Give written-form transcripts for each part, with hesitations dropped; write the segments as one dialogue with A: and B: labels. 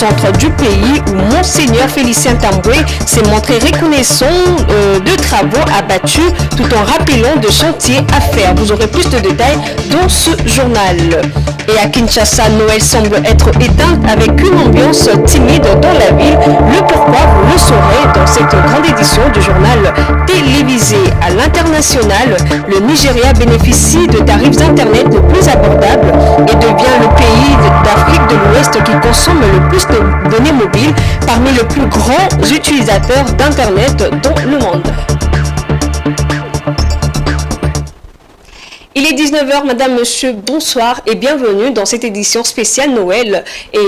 A: centre du pays où Monseigneur Félicien Tamboué s'est montré reconnaissant de travaux abattus tout en rappelant de chantiers à faire. Vous aurez plus de détails dans ce journal. Et à Kinshasa, Noël semble être éteinte avec une ambiance timide dans la ville. Le pourquoi, vous le saurez dans cette grande édition du journal télévisé. À l'international, le Nigeria bénéficie de tarifs Internet les plus abordables et devient le pays d'Afrique de l'Ouest qui consomme le plus de données mobiles parmi les plus grands utilisateurs d'Internet dans le monde. Il est 19h, madame, monsieur, bonsoir et bienvenue dans cette édition spéciale Noël. Et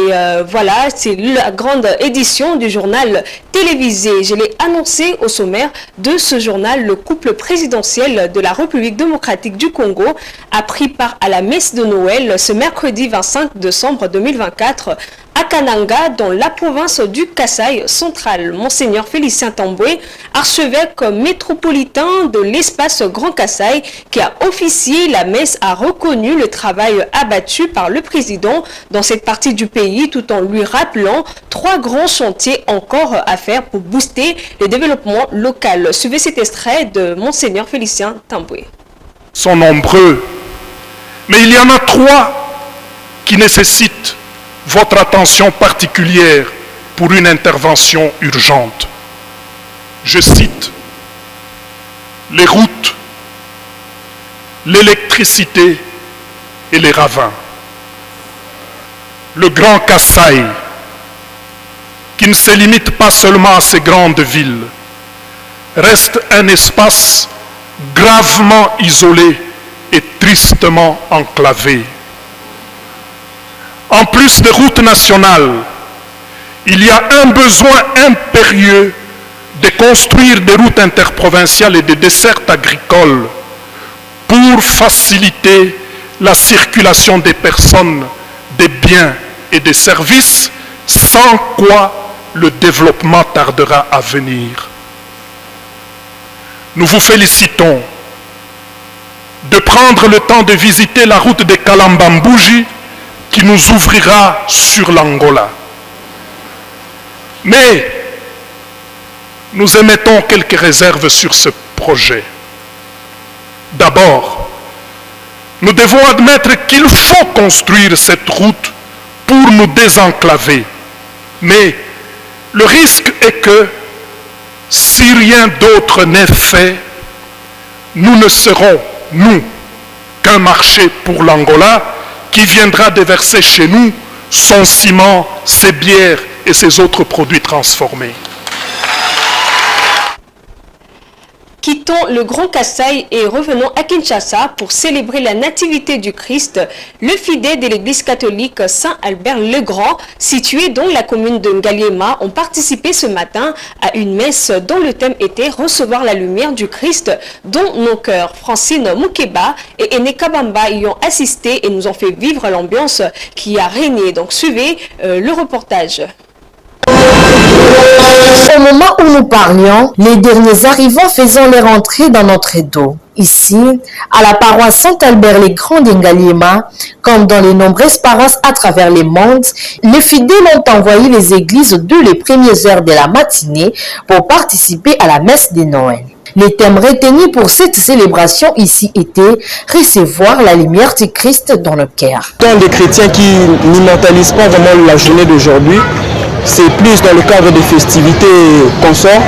A: voilà, c'est la grande édition du journal télévisé. Je l'ai annoncé au sommaire de ce journal. Le couple présidentiel de la République démocratique du Congo a pris part à la messe de Noël ce mercredi 25 décembre 2024 à Kananga, dans la province du Kasaï central. Monseigneur Félicien Tamboué, archevêque métropolitain de l'espace Grand Kasaï, qui a officié la messe, a reconnu le travail abattu par le président dans cette partie du pays, tout en lui rappelant 3 grands chantiers encore à faire pour booster le développement local. Suivez cet extrait de Monseigneur Félicien Tamboué.
B: Sont nombreux, mais il y en a 3 qui nécessitent votre attention particulière pour une intervention urgente. Je cite les routes, l'électricité et les ravins. Le Grand Kasaï, qui ne se limite pas seulement à ces grandes villes, reste un espace gravement isolé et tristement enclavé. En plus des routes nationales, il y a un besoin impérieux de construire des routes interprovinciales et des dessertes agricoles pour faciliter la circulation des personnes, des biens et des services, sans quoi le développement tardera à venir. Nous vous félicitons de prendre le temps de visiter la route de Kalambambouji qui nous ouvrira sur l'Angola. Mais nous émettons quelques réserves sur ce projet. D'abord, nous devons admettre qu'il faut construire cette route pour nous désenclaver. Mais le risque est que, si rien d'autre n'est fait, nous ne serons, nous, qu'un marché pour l'Angola qui viendra déverser chez nous son ciment, ses bières et ses autres produits transformés.
A: Quittons le Grand Kasaï et revenons à Kinshasa pour célébrer la nativité du Christ. Le fidèle de l'église catholique Saint-Albert-le-Grand, situé dans la commune de Ngaliema, ont participé ce matin à une messe dont le thème était « Recevoir la lumière du Christ dans nos cœurs ». Francine Moukeba et Ene Kabamba y ont assisté et nous ont fait vivre l'ambiance qui a régné. Donc suivez le reportage.
C: Au moment où nous parlions, les derniers arrivants faisaient leur entrée dans notre dos. Ici, à la paroisse Saint-Albert-les-Grands d'Ngaliema, comme dans les nombreuses paroisses à travers le monde, les fidèles ont envoyé les églises dès les premières heures de la matinée pour participer à la messe de Noël. Les thèmes retenus pour cette célébration ici étaient « Recevoir la lumière du Christ dans nos cœurs ».
D: Tant des chrétiens qui n'immortalisent pas vraiment la journée d'aujourd'hui, c'est plus dans le cadre des festivités qu'on sort,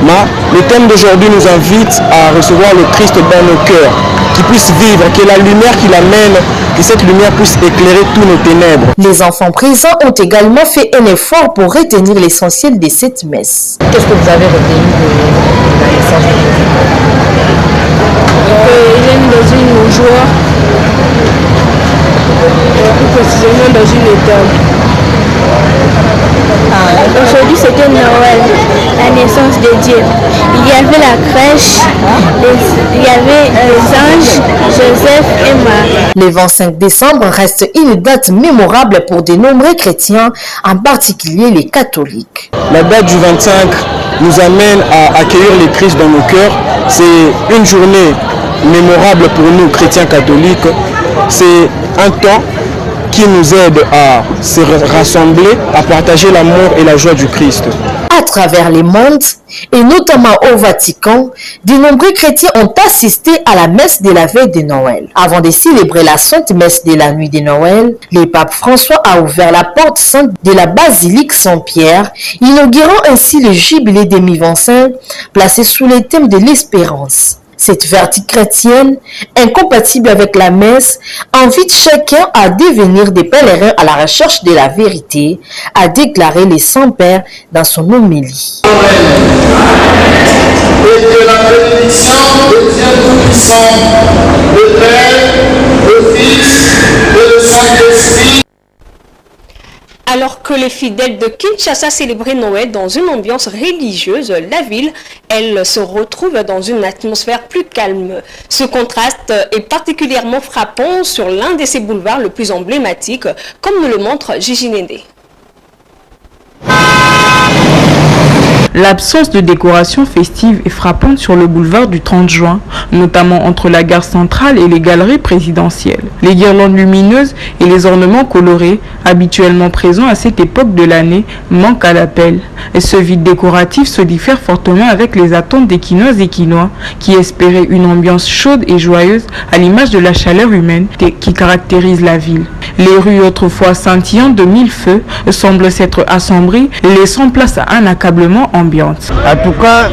D: mais le thème d'aujourd'hui nous invite à recevoir le Christ dans nos cœurs, qu'il puisse vivre, que la lumière qu'il amène, que cette lumière puisse éclairer tous nos ténèbres.
C: Les enfants présents ont également fait un effort pour retenir l'essentiel de cette messe. Qu'est-ce que vous avez retenu de la message de Jésus?
E: Il est dans une joie, plus précisément dans une étape. Aujourd'hui c'était Noël, la naissance de Dieu. Il y avait la crèche, il y avait les anges, Joseph et Marie.
C: Le 25 décembre reste une date mémorable pour de nombreux chrétiens, en particulier les catholiques.
D: La date du 25 nous amène à accueillir le Christ dans nos cœurs. C'est une journée mémorable pour nous, chrétiens catholiques. C'est un temps qui nous aide à se rassembler, à partager l'amour et la joie du Christ.
C: À travers les mondes, et notamment au Vatican, de nombreux chrétiens ont assisté à la messe de la veille de Noël. Avant de célébrer la sainte messe de la nuit de Noël, le pape François a ouvert la porte sainte de la basilique Saint-Pierre, inaugurant ainsi le jubilé des mi-vingt-cinq, placé sous le thème de l'espérance. Cette vertu chrétienne, incompatible avec la messe, invite chacun à devenir des pèlerins à la recherche de la vérité, a déclaré le Saint-Père dans son homélie.
F: Et que la bénédiction de Dieu Tout-Puissant, le Père, le Fils et le Saint-Esprit.
A: Alors que les fidèles de Kinshasa célébraient Noël dans une ambiance religieuse, la ville, elle, se retrouve dans une atmosphère plus calme. Ce contraste est particulièrement frappant sur l'un de ses boulevards le plus emblématiques, comme nous le montre Gigi Nende.
G: L'absence de décoration festive est frappante sur le boulevard du 30 juin, notamment entre la gare centrale et les galeries présidentielles. Les guirlandes lumineuses et les ornements colorés, habituellement présents à cette époque de l'année, manquent à l'appel. Et ce vide décoratif se diffère fortement avec les attentes des Quinoises et Quinois, qui espéraient une ambiance chaude et joyeuse à l'image de la chaleur humaine qui caractérise la ville. Les rues autrefois scintillantes de mille feux semblent s'être assombries, laissant place à un accablement ambiant.
H: En tout cas,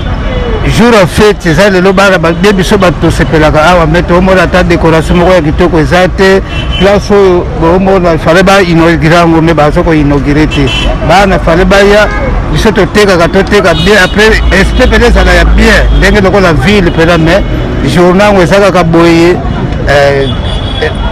H: jour en fait, c'est ça le lobara bien biso bato sepelaka awa mettre au moins la décoration moko ya kitoko ezate place au moins fallait ba inaugurer ngombe ba soko inaugurer te ba na fallait ba ya biso to teka bien après espèce peut-être ça ya bien ndenge loko la ville peut-être mais journal ngwesaka ka boye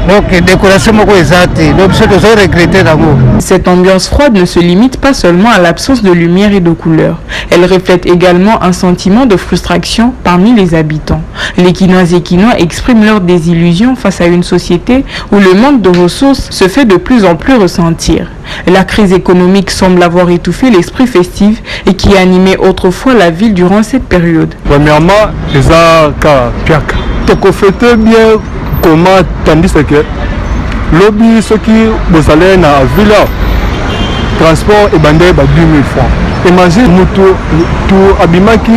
H: donc décoration moko ezate donc biso to regretter dango.
G: Cette ambiance froide ne se limite pas seulement à l'absence de lumière et de couleurs. Elle reflète également un sentiment de frustration parmi les habitants. Les Quinoises et Quinois expriment leur désillusion face à une société où le manque de ressources se fait de plus en plus ressentir. La crise économique semble avoir étouffé l'esprit festif et qui animait autrefois la ville durant cette période.
B: Premièrement, les piaka. Donc fêter bien comment, tandis que lobby ceux qui vous allez dans la ville transport et bandé 2000 francs. Imagine tout abimaki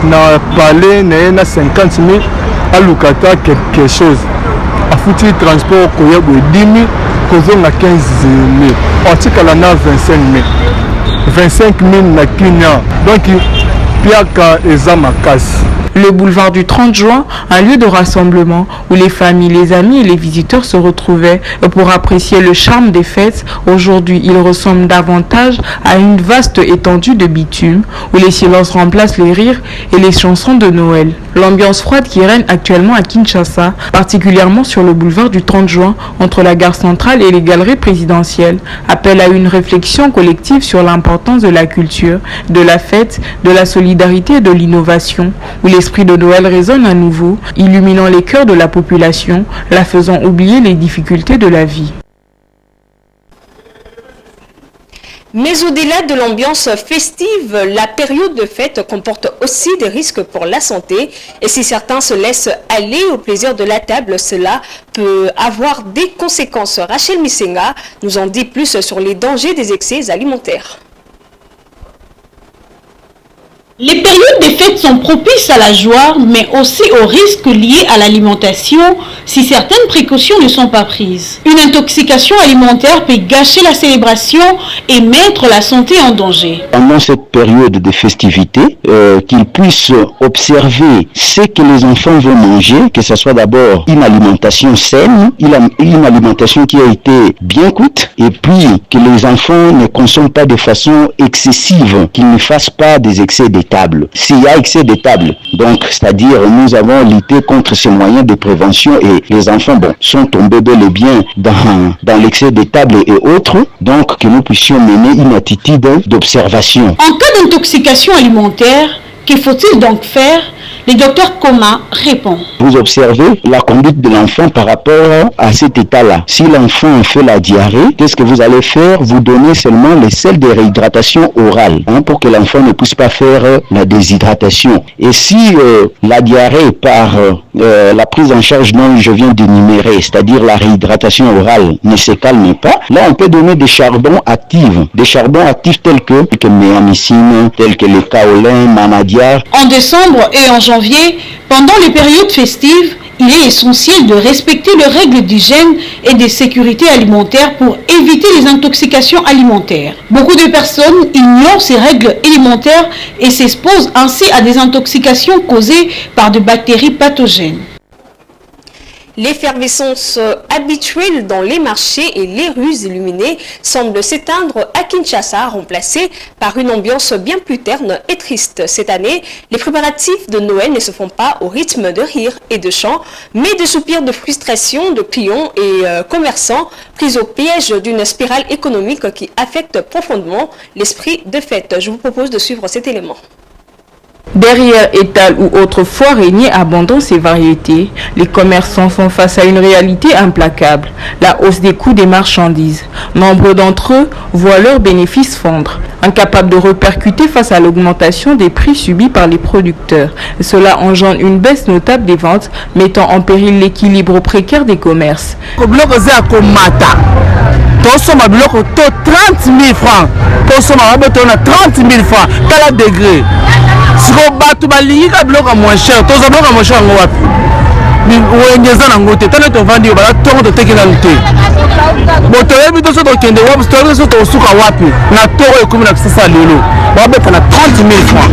B: na palais na 50 000 à Lukata quelque chose. A foutu transport koya 10 000 kozo na 15 000. Antika la na 25 000. 25 000 na Kenya. Donc piaka ezama makasi.
G: Le boulevard du 30 juin, un lieu de rassemblement où les familles, les amis et les visiteurs se retrouvaient pour apprécier le charme des fêtes. Aujourd'hui, il ressemble davantage à une vaste étendue de bitume où les silences remplacent les rires et les chansons de Noël. L'ambiance froide qui règne actuellement à Kinshasa, particulièrement sur le boulevard du 30 juin, entre la gare centrale et les galeries présidentielles, appelle à une réflexion collective sur l'importance de la culture, de la fête, de la solidarité et de l'innovation, où l'esprit de Noël résonne à nouveau, illuminant les cœurs de la population, la faisant oublier les difficultés de la vie.
A: Mais au-delà de l'ambiance festive, la période de fête comporte aussi des risques pour la santé. Et si certains se laissent aller au plaisir de la table, cela peut avoir des conséquences. Rachel Misenga nous en dit plus sur les dangers des excès alimentaires.
I: Les périodes des fêtes sont propices à la joie, mais aussi aux risques liés à l'alimentation si certaines précautions ne sont pas prises. Une intoxication alimentaire peut gâcher la célébration et mettre la santé en danger.
J: Pendant cette période de festivité, qu'ils puissent observer ce que les enfants vont manger, que ce soit d'abord une alimentation saine, une alimentation qui a été bien cuite, et puis que les enfants ne consomment pas de façon excessive, qu'ils ne fassent pas des excès de table. S'il y a excès de table, donc c'est-à-dire nous avons lutté contre ces moyens de prévention et les enfants sont tombés bel et bien dans l'excès de table et autres, donc que nous puissions mener une attitude d'observation.
I: En cas d'intoxication alimentaire, que faut-il donc faire? Le docteur Koma répond.
J: Vous observez la conduite de l'enfant par rapport à cet état-là. Si l'enfant fait la diarrhée, qu'est-ce que vous allez faire? Vous donnez seulement les sels de réhydratation orale pour que l'enfant ne puisse pas faire la déshydratation. Et si la diarrhée par la prise en charge dont je viens d'énumérer, c'est-à-dire la réhydratation orale, ne se calme pas, là on peut donner des charbons actifs tels que méamycine, tels que le kaolin, manadiar.
I: En décembre et en janvier, pendant les périodes festives, il est essentiel de respecter les règles d'hygiène et de sécurité alimentaire pour éviter les intoxications alimentaires. Beaucoup de personnes ignorent ces règles alimentaires et s'exposent ainsi à des intoxications causées par des bactéries pathogènes.
A: L'effervescence habituelle dans les marchés et les rues illuminées semble s'éteindre à Kinshasa, remplacée par une ambiance bien plus terne et triste. Cette année, les préparatifs de Noël ne se font pas au rythme de rires et de chants, mais de soupirs de frustration de clients et commerçants pris au piège d'une spirale économique qui affecte profondément l'esprit de fête. Je vous propose de suivre cet élément.
G: Derrière étal ou autrefois régnait abondance et variété, les commerçants font face à une réalité implacable, la hausse des coûts des marchandises. Nombre d'entre eux voient leurs bénéfices fondre, incapables de répercuter face à l'augmentation des prix subis par les producteurs. Cela engendre une baisse notable des ventes, mettant en péril l'équilibre précaire des commerces.
H: 30 000 francs. Pour 30 000 francs. Quel degré? Si vous battez les blocs moins cher, tous les blocs moins cher, on va plus. Vous avez un côté, tant que vous vendez, vous allez tout de technicité. Vous avez vu tout ce que vous avez, vous avez tout ce que vous avez. Na toro et comme la ça lolo. Vous avez 30 000 francs.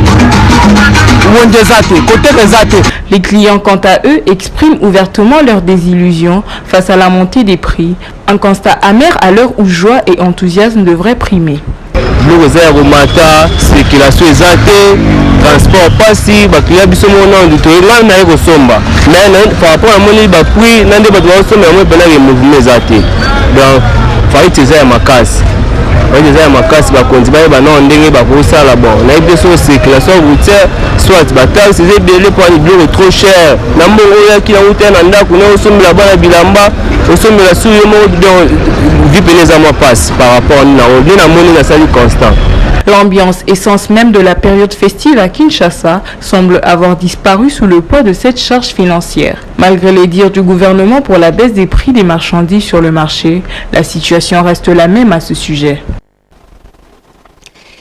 G: Les clients, quant à eux, expriment ouvertement leur désillusion face à la montée des prix. Un constat amer à l'heure où joie et enthousiasme devraient primer.
D: Circulation exate, transport passé, baklia biso mona ndito ela na yeko somba. Mais par rapport à mon liba prix, nande ba doit somba mo bana le mouvement exate. Donc faillite ya makasi. Faillite ya makasi ba konzi ba na ndenge ba ko sala bon. Na biso circulation routière, soit ba taxi c'est belé pour les billets trop cher. Na mbongo ya ki na route na ndako na somba bana bilamba, somba la suyo mo passe par rapport à la constant.
G: L'ambiance, essence même de la période festive à Kinshasa, semble avoir disparu sous le poids de cette charge financière. Malgré les dires du gouvernement pour la baisse des prix des marchandises sur le marché, la situation reste la même à ce sujet.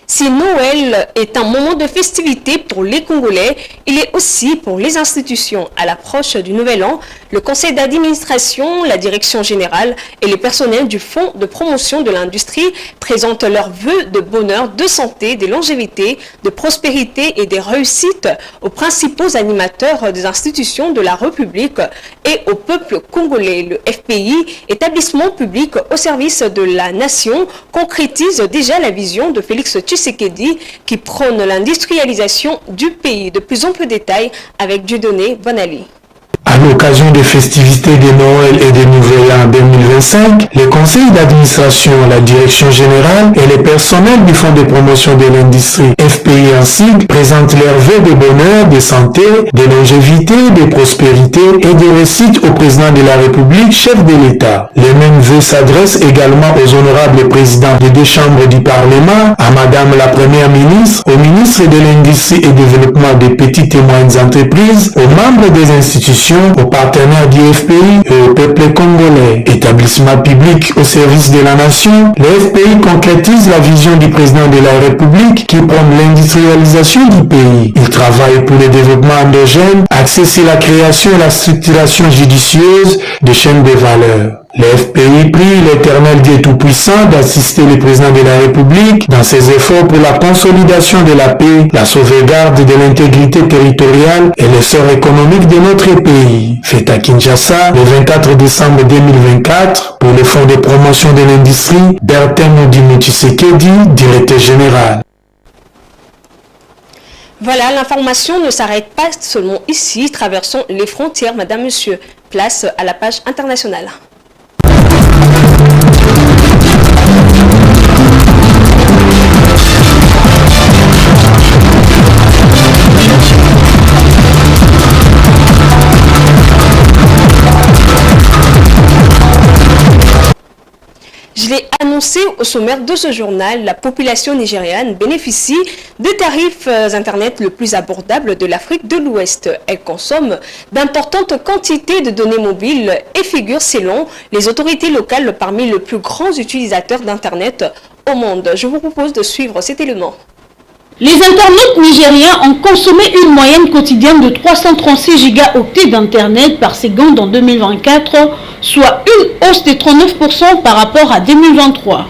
A: Si Noël est un moment de festivité pour les Congolais, il est aussi pour les institutions. À l'approche du Nouvel An, le conseil d'administration, la direction générale et les personnels du Fonds de promotion de l'industrie présentent leurs vœux de bonheur, de santé, de longévité, de prospérité et des réussites aux principaux animateurs des institutions de la République et au peuple congolais. Le FPI, établissement public au service de la nation, concrétise déjà la vision de Félix Tshisekedi qui prône l'industrialisation du pays. De plus amples détails avec Dieudonné Bonali.
K: À l'occasion des festivités de Noël et de Nouvel An 2025, le conseil d'administration, la direction générale et les personnels du Fonds de promotion de l'industrie FPI ainsi présentent leurs vœux de bonheur, de santé, de longévité, de prospérité et de réussite au président de la République, chef de l'État. Les mêmes vœux s'adressent également aux honorables présidents des deux chambres du Parlement, à Madame la Première ministre, au ministre de l'Industrie et Développement des petites et moyennes entreprises, aux membres des institutions, aux partenaires du FPI et au peuple congolais. Établissement public au service de la nation, le FPI concrétise la vision du président de la République qui prône l'industrialisation du pays. Il travaille pour le développement endogène, axé sur la création et la structuration judicieuse des chaînes de valeur. Le FPI prie l'Éternel Dieu Tout-Puissant d'assister le président de la République dans ses efforts pour la consolidation de la paix, la sauvegarde de l'intégrité territoriale et l'essor économique de notre pays. Fête à Kinshasa, le 24 décembre 2024, pour le Fonds de promotion de l'industrie, Bertin Moudimou Tshisekedi, directeur général.
A: Voilà, l'information ne s'arrête pas seulement ici, traversons les frontières, madame, monsieur. Place à la page internationale. annoncé au sommaire de ce journal, la population nigériane bénéficie des tarifs Internet le plus abordables de l'Afrique de l'Ouest. Elle consomme d'importantes quantités de données mobiles et figure, selon les autorités locales, parmi les plus grands utilisateurs d'Internet au monde. Je vous propose de suivre cet élément.
I: Les internautes nigériens ont consommé une moyenne quotidienne de 336 gigaoctets d'Internet par seconde en 2024, soit une hausse de 39% par rapport à 2023.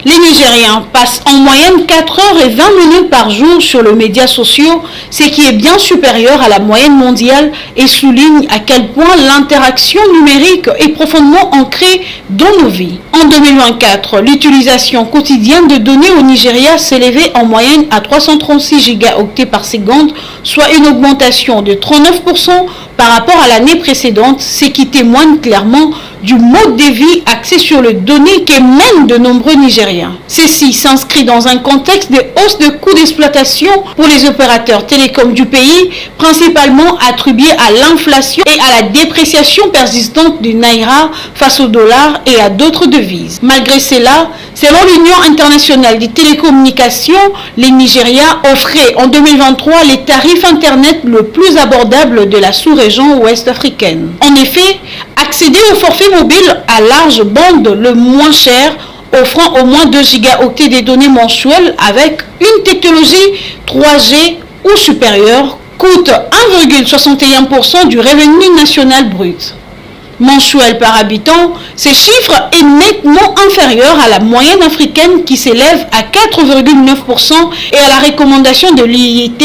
I: Les Nigériens passent en moyenne 4 heures et 20 minutes par jour sur les médias sociaux, ce qui est bien supérieur à la moyenne mondiale et souligne à quel point l'interaction numérique est profondément ancrée dans nos vies. En 2024, l'utilisation quotidienne de données au Nigeria s'élevait en moyenne à 336 gigaoctets par seconde, soit une augmentation de 39% par rapport à l'année précédente, ce qui témoigne clairement du mode de vie axé sur les données qu'émènent de nombreux Nigériens. Ceci s'inscrit dans un contexte de hausse de coûts d'exploitation pour les opérateurs télécoms du pays, principalement attribués à l'inflation et à la dépréciation persistante du Naira face au dollar et à d'autres devises. Malgré cela, selon l'Union internationale des télécommunications, les Nigériens offraient en 2023 les tarifs Internet le plus abordables de la sous-région ouest africaine. En effet, accéder au forfait mobile à large bande le moins cher, offrant au moins 2 gigaoctets de données mensuelles avec une technologie 3G ou supérieure, coûte 1,61% du revenu national brut. Mensuel par habitant, ce chiffre est nettement inférieur à la moyenne africaine qui s'élève à 4,9% et à la recommandation de l'IIT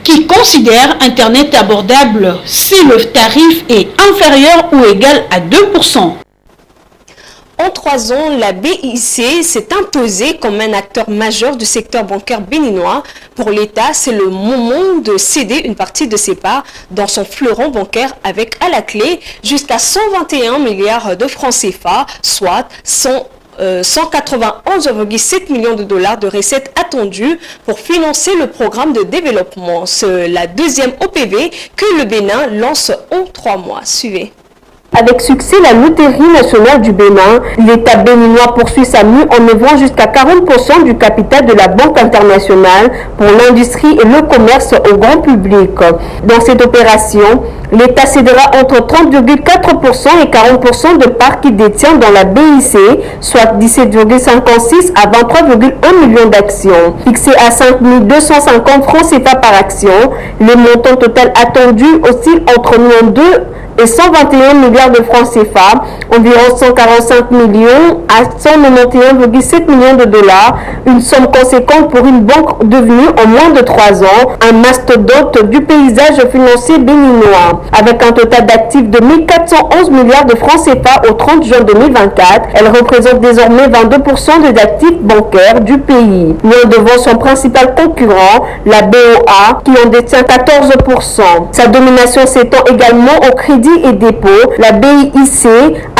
I: qui considère Internet abordable si le tarif est inférieur ou égal à 2%.
A: En 3 ans, la BIC s'est imposée comme un acteur majeur du secteur bancaire béninois. Pour l'État, c'est le moment de céder une partie de ses parts dans son fleuron bancaire avec à la clé jusqu'à 121 milliards de francs CFA, soit 191,7 millions de dollars de recettes attendues pour financer le programme de développement. C'est la deuxième OPV que le Bénin lance en 3 mois. Suivez.
L: Avec succès, la Loterie nationale du Bénin, l'État béninois poursuit sa mue en ouvrant jusqu'à 40% du capital de la Banque internationale pour l'industrie et le commerce au grand public. Dans cette opération, l'État cédera entre 30,4% et 40% de parts qu'il détient dans la BIC, soit 17,56 à 23,1 millions d'actions. Fixé à 5 250 francs CFA par action, le montant total attendu oscille entre 92 et 121 milliards de francs CFA, environ 145 millions à 191,7 millions de dollars, une somme conséquente pour une banque devenue en moins de 3 ans un mastodonte du paysage financier béninois. Avec un total d'actifs de 1411 milliards de francs CFA au 30 juin 2024, elle représente désormais 22% des actifs bancaires du pays, loin devant son principal concurrent, la BOA, qui en détient 14%. Sa domination s'étend également au crédit et dépôt. La BIC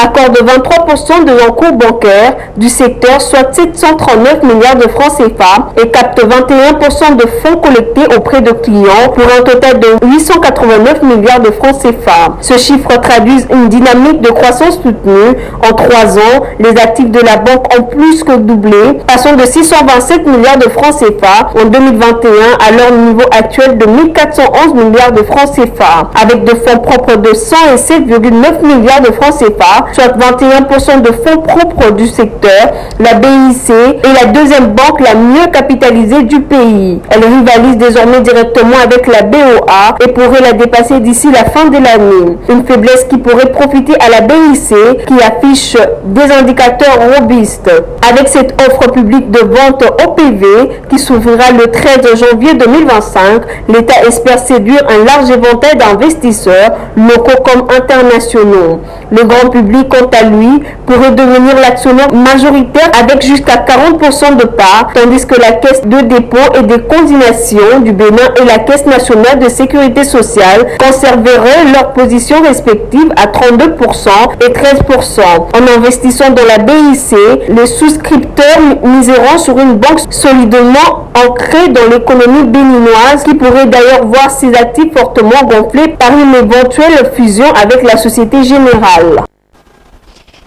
L: accorde 23% de l'encours bancaire du secteur, soit 739 milliards de francs CFA, et capte 21% de fonds collectés auprès de clients pour un total de 889 milliards de francs CFA. Ce chiffre traduit une dynamique de croissance soutenue. En 3 ans, les actifs de la banque ont plus que doublé, passant de 627 milliards de francs CFA en 2021 à leur niveau actuel de 1411 milliards de francs CFA, avec de fonds propres de 107,9 milliards de francs CFA, soit 21% de fonds propres du secteur. La BIC est la deuxième banque la mieux capitalisée du pays. Elle rivalise désormais directement avec la BOA et pourrait la dépasser d'ici la fin de l'année. Une faiblesse qui pourrait profiter à la BIC qui affiche des indicateurs robustes. Avec cette offre publique de vente OPV qui s'ouvrira le 13 janvier 2025, l'État espère séduire un large éventail d'investisseurs locaux comme internationaux. Le grand public, quant à lui, pourrait devenir l'actionnaire majoritaire avec jusqu'à 40% de parts, tandis que la Caisse de dépôt et des consignations du Bénin et la Caisse nationale de sécurité sociale conserveraient leurs positions respectives à 32% et 13%. En investissant dans la BIC, les souscripteurs miseront sur une banque solidement ancrée dans l'économie béninoise qui pourrait d'ailleurs voir ses actifs fortement gonflés par une éventuelle fusion avec la Société Générale.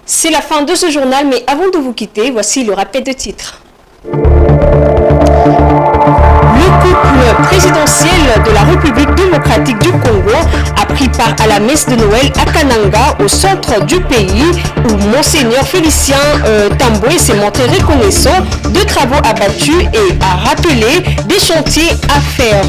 A: C'est la fin de ce journal, mais avant de vous quitter, voici le rappel de titres. Le couple présidentiel de la République démocratique du Congo a pris part à la messe de Noël à Kananga, au centre du pays, où Monseigneur Félicien Tamboué s'est montré reconnaissant de travaux abattus et a rappelé des chantiers à faire.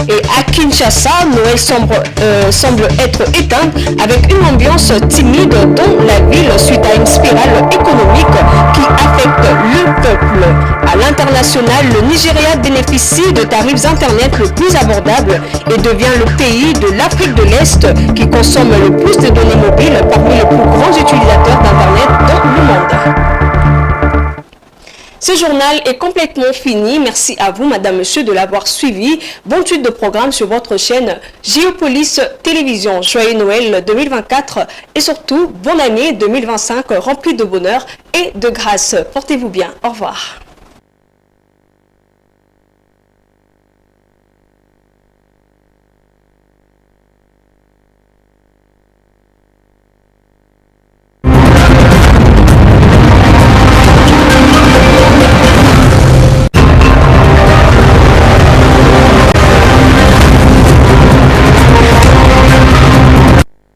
A: Et à Kinshasa, Noël semble être éteinte avec une ambiance timide dans la ville suite à une spirale économique qui affecte le peuple. À l'international, le Nigeria bénéficie de tarifs Internet le plus abordables et devient le pays de l'Afrique de l'Est qui consomme le plus de données mobiles parmi les plus grands utilisateurs d'Internet dans le monde. Ce journal est complètement fini. Merci à vous, madame, monsieur, de l'avoir suivi. Bonne suite de programme sur votre chaîne Géopolis Télévision. Joyeux Noël 2024 et surtout, bonne année 2025 remplie de bonheur et de grâce. Portez-vous bien. Au revoir.